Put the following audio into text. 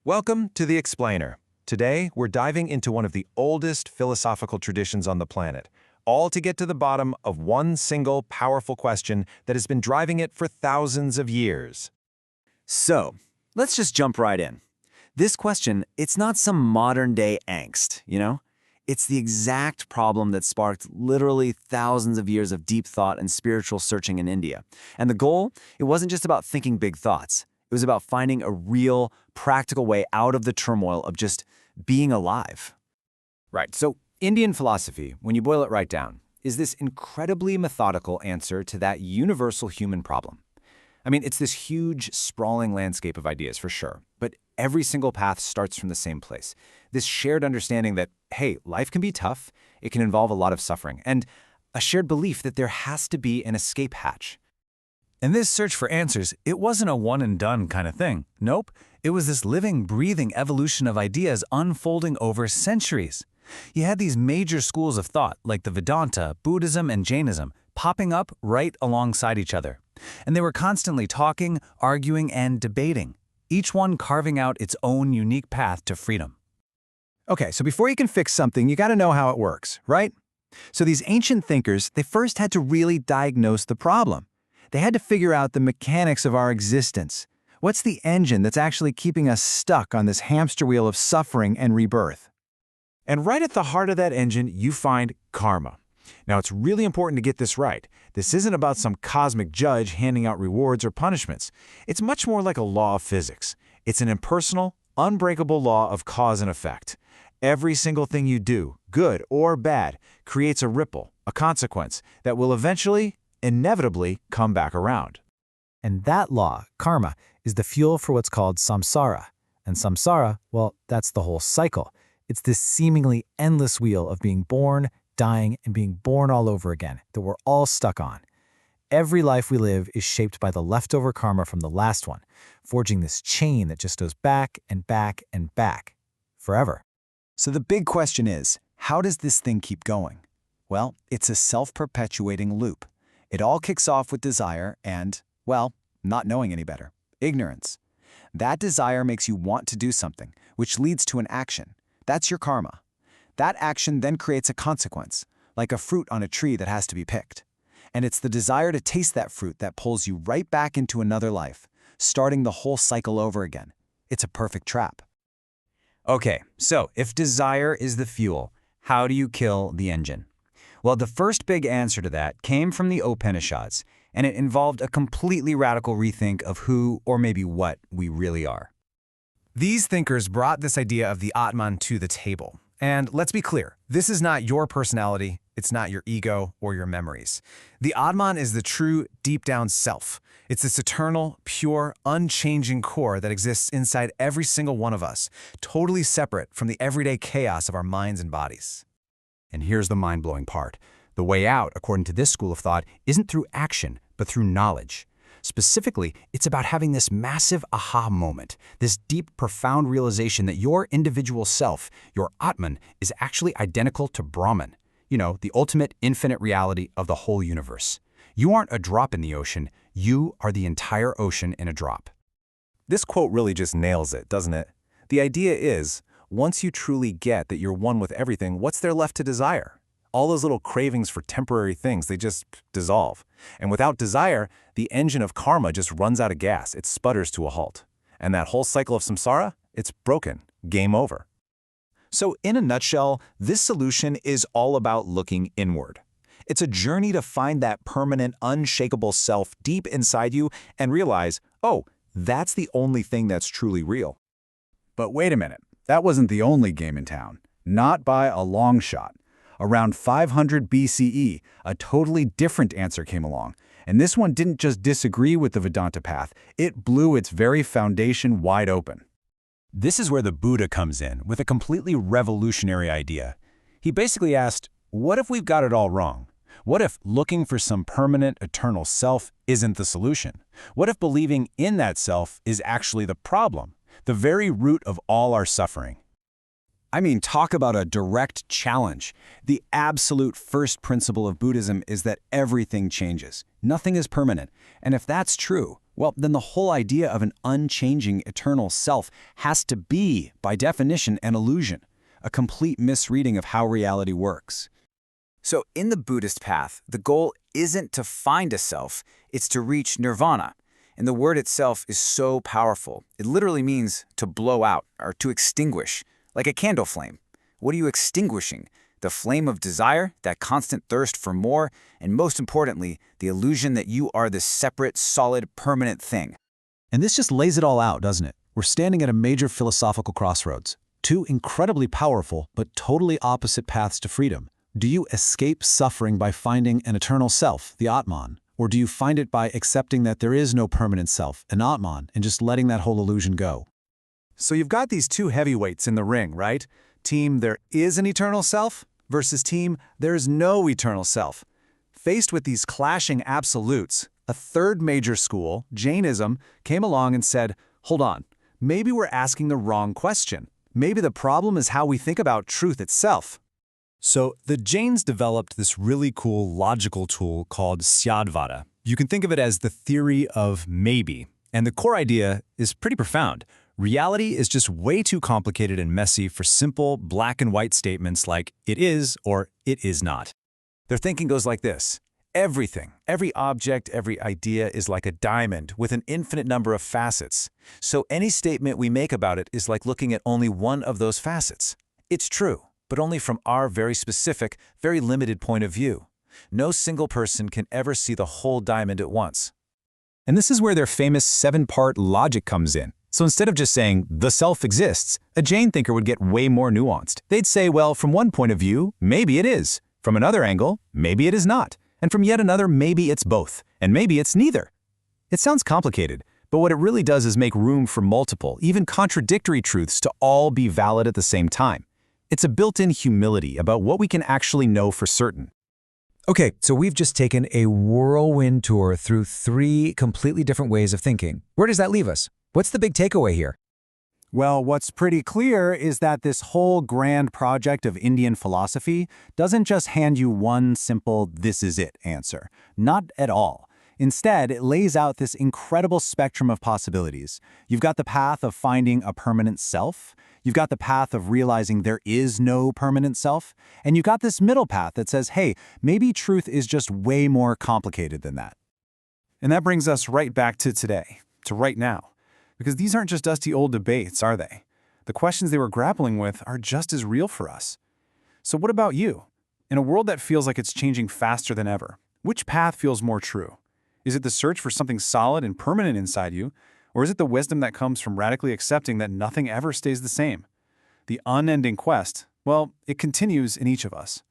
Welcome to The Explainer. Today, we're diving into one of the oldest philosophical traditions on the planet, all to get to the bottom of one single powerful question that has been driving it for thousands of years. So, let's just jump right in. This question, it's not some modern-day angst, It's the exact problem that sparked literally thousands of years of deep thought and spiritual searching in India. And the goal, it wasn't just about thinking big thoughts. It was about finding a real, practical way out of the turmoil of just being alive. Right, so Indian philosophy, when you boil it right down, is this incredibly methodical answer to that universal human problem. I mean, it's this huge, sprawling landscape of ideas for sure, but every single path starts from the same place. This shared understanding that, hey, life can be tough, it can involve a lot of suffering, and a shared belief that there has to be an escape hatch. And this search for answers, it wasn't a one-and-done kind of thing. Nope, it was this living, breathing evolution of ideas unfolding over centuries. You had these major schools of thought, like the Vedanta, Buddhism, and Jainism, popping up right alongside each other. And they were constantly talking, arguing, and debating, each one carving out its own unique path to freedom. Okay, so before you can fix something, you gotta know how it works, right? So these ancient thinkers, they first had to really diagnose the problem. They had to figure out the mechanics of our existence. What's the engine that's actually keeping us stuck on this hamster wheel of suffering and rebirth? And right at the heart of that engine, you find karma. Now, it's really important to get this right. This isn't about some cosmic judge handing out rewards or punishments. It's much more like a law of physics. It's an impersonal, unbreakable law of cause and effect. Every single thing you do, good or bad, creates a ripple, a consequence, that will eventually, inevitably, come back around. And that law, karma, is the fuel for what's called samsara. And samsara, well, that's the whole cycle. It's this seemingly endless wheel of being born, dying, and being born all over again that we're all stuck on. Every life we live is shaped by the leftover karma from the last one, forging this chain that just goes back and back and back, forever. So the big question is, how does this thing keep going? Well, it's a self-perpetuating loop. It all kicks off with desire and, well, not knowing any better, ignorance. That desire makes you want to do something, which leads to an action. That's your karma. That action then creates a consequence, like a fruit on a tree that has to be picked. And it's the desire to taste that fruit that pulls you right back into another life, starting the whole cycle over again. It's a perfect trap. Okay, so if desire is the fuel, how do you kill the engine? Well, the first big answer to that came from the Upanishads, and it involved a completely radical rethink of who, or maybe what, we really are. These thinkers brought this idea of the Âtman to the table. And let's be clear, this is not your personality, it's not your ego or your memories. The Âtman is the true, deep-down self. It's this eternal, pure, unchanging core that exists inside every single one of us, totally separate from the everyday chaos of our minds and bodies. And here's the mind-blowing part. The way out, according to this school of thought, isn't through action, but through knowledge. Specifically, it's about having this massive aha moment, this deep, profound realization that your individual self, your Âtman, is actually identical to Brahman. The ultimate infinite reality of the whole universe. You aren't a drop in the ocean, you are the entire ocean in a drop. This quote really just nails it, doesn't it? The idea is, once you truly get that you're one with everything, what's there left to desire? All those little cravings for temporary things, they just dissolve. And without desire, the engine of karma just runs out of gas. It sputters to a halt. And that whole cycle of samsara, it's broken. Game over. So in a nutshell, this solution is all about looking inward. It's a journey to find that permanent, unshakable self deep inside you and realize, oh, that's the only thing that's truly real. But wait a minute. That wasn't the only game in town. Not by a long shot. Around 500 BCE, a totally different answer came along. And this one didn't just disagree with the Vedanta path, it blew its very foundation wide open. This is where the Buddha comes in with a completely revolutionary idea. He basically asked, what if we've got it all wrong? What if looking for some permanent, eternal self isn't the solution? What if believing in that self is actually the problem, the very root of all our suffering? I mean, talk about a direct challenge. The absolute first principle of Buddhism is that everything changes. Nothing is permanent. And if that's true, well, then the whole idea of an unchanging eternal self has to be, by definition, an illusion, a complete misreading of how reality works. So in the Buddhist path, the goal isn't to find a self, it's to reach nirvana. And the word itself is so powerful. It literally means to blow out or to extinguish, like a candle flame. What are you extinguishing? The flame of desire, that constant thirst for more, and most importantly, the illusion that you are this separate, solid, permanent thing. And this just lays it all out, doesn't it? We're standing at a major philosophical crossroads. Two incredibly powerful but totally opposite paths to freedom. Do you escape suffering by finding an eternal self, the Âtman? Or do you find it by accepting that there is no permanent self, an Âtman, and just letting that whole illusion go? So you've got these two heavyweights in the ring, right? Team, there is an eternal self, versus team, there's no eternal self. Faced with these clashing absolutes, a third major school, Jainism, came along and said, hold on, maybe we're asking the wrong question. Maybe the problem is how we think about truth itself. So the Jains developed this really cool logical tool called Vijñânavâda. You can think of it as the theory of maybe. And the core idea is pretty profound. Reality is just way too complicated and messy for simple black and white statements like it is or it is not. Their thinking goes like this. Everything, every object, every idea is like a diamond with an infinite number of facets. So any statement we make about it is like looking at only one of those facets. It's true, but only from our very specific, very limited point of view. No single person can ever see the whole diamond at once. And this is where their famous 7-part logic comes in. So instead of just saying, the self exists, a Jain thinker would get way more nuanced. They'd say, well, from one point of view, maybe it is. From another angle, maybe it is not. And from yet another, maybe it's both. And maybe it's neither. It sounds complicated, but what it really does is make room for multiple, even contradictory truths to all be valid at the same time. It's a built-in humility about what we can actually know for certain. Okay, so we've just taken a whirlwind tour through 3 completely different ways of thinking. Where does that leave us? What's the big takeaway here? Well, what's pretty clear is that this whole grand project of Indian philosophy doesn't just hand you one simple "this is it" answer. Not at all. Instead, it lays out this incredible spectrum of possibilities. You've got the path of finding a permanent self. You've got the path of realizing there is no permanent self. And you've got this middle path that says, hey, maybe truth is just way more complicated than that. And that brings us right back to today, to right now. Because these aren't just dusty old debates, are they? The questions they were grappling with are just as real for us. So what about you? In a world that feels like it's changing faster than ever, which path feels more true? Is it the search for something solid and permanent inside you, or is it the wisdom that comes from radically accepting that nothing ever stays the same? The unending quest, well, it continues in each of us.